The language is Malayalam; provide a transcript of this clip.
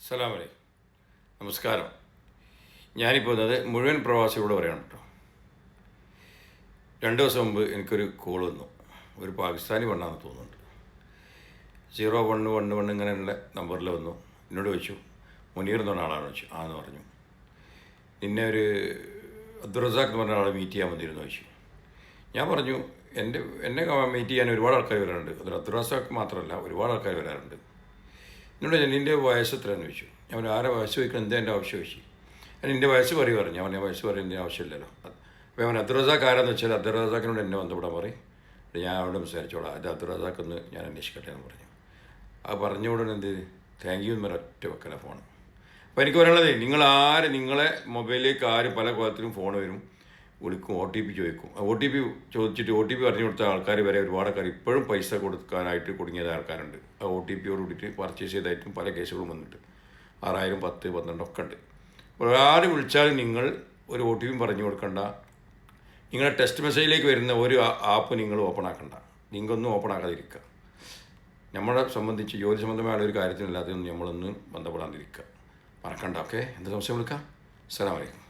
അസ്സലാമു അലൈക്കും. നമസ്കാരം. ഞാനിപ്പോൾ അത് മുഴുവൻ പ്രവാസികളോട് പറയണം കേട്ടോ. 2 ദിവസം മുമ്പ് എനിക്കൊരു കോൾ വന്നു. ഒരു പാകിസ്ഥാനി പെണ്ണാണെന്ന് തോന്നുന്നുണ്ട്. 0111 ഇങ്ങനെയുള്ള നമ്പറിൽ വന്നു. എന്നോട് ചോദിച്ചു, മുനീർ എന്ന് പറഞ്ഞ ആളാണെന്ന് ചോദിച്ചു. ആന്ന് പറഞ്ഞു. നിന്നെ ഒരു അബ്ദുറസാഖ് എന്ന് പറഞ്ഞ ആളെ മീറ്റ് ചെയ്യാൻ വന്നിരുന്നു ചോദിച്ചു. ഞാൻ പറഞ്ഞു, എന്നെ മീറ്റ് ചെയ്യാൻ ഒരുപാട് ആൾക്കാർ വരാറുണ്ട്. അതിൽ അബ്ദുറസാഖ് മാത്രമല്ല, ഒരുപാട് ആൾക്കാർ വരാറുണ്ട്. എന്നോട് നിൻ്റെ വയസ്സ് എത്രയെന്ന് ചോദിച്ചു. ഞാൻ ആരെ വയസ്സ് ചോദിക്കണം, എന്താ എൻ്റെ ആവശ്യം ചോദിച്ചു. ഞാൻ എൻ്റെ വയസ്സ് പറഞ്ഞു. ഞാൻ പറഞ്ഞ വയസ്സ് പറയുന്നതിന് ആവശ്യമില്ലല്ലോ. അപ്പോൾ അവൻ അബ്ദുറസാഖ് ആരാന്ന് വെച്ചാൽ അബ്ദുറസാഖിനോട് എന്നെ ബന്ധപ്പെടാൻ പറയും. ഞാൻ അവിടെ സംസാരിച്ചോളാം. അത് അബ്ദുറസാഖ് ഒന്ന് ഞാൻ അന്വേഷിക്കട്ടെ എന്ന് പറഞ്ഞു. അത് പറഞ്ഞുകൊണ്ടു എന്ത് താങ്ക് യു എന്ന് പറഞ്ഞ ഒറ്റ വെക്കല ഫോൺ. അപ്പോൾ എനിക്ക് പറയാനുള്ളത്, നിങ്ങളെ മൊബൈലിലേക്ക് പല കോലത്തിലും ഫോൺ വരും, വിളിക്കും, OTP ചോദിക്കും. OTP ചോദിച്ചിട്ട് OTP പറഞ്ഞു കൊടുത്ത ആൾക്കാർ വരെ ഒരുപാട് ആൾക്കാർ ഇപ്പോഴും പൈസ കൊടുക്കാനായിട്ട് കുടുങ്ങിയത് ആൾക്കാരുണ്ട്. ആ OTPയോട് കൂടിയിട്ട് പർച്ചേസ് ചെയ്തായിട്ടും പല കേസുകളും വന്നിട്ട് 6000, 10, 12 ഒക്കെ ഉണ്ട്. ഒരാൾ വിളിച്ചാൽ നിങ്ങൾ ഒരു OTP പറഞ്ഞു കൊടുക്കണ്ട. നിങ്ങളുടെ ടെക്സ്റ്റ് മെസ്സേജിലേക്ക് വരുന്ന ഒരു ആപ്പ് നിങ്ങൾ ഓപ്പൺ ആക്കണ്ട. നിങ്ങൾക്കൊന്നും ഓപ്പൺ ആക്കാതിരിക്കുക. നമ്മളെ സംബന്ധിച്ച് ജോലി സംബന്ധമായ ഒരു കാര്യത്തിനല്ലാതെയൊന്നും നമ്മളൊന്നും ബന്ധപ്പെടാതിരിക്കുക. മറക്കണ്ട. ഓക്കെ, എന്ത് സംശയം വിളിക്കാം. അസ്സലാമു അലൈക്കും.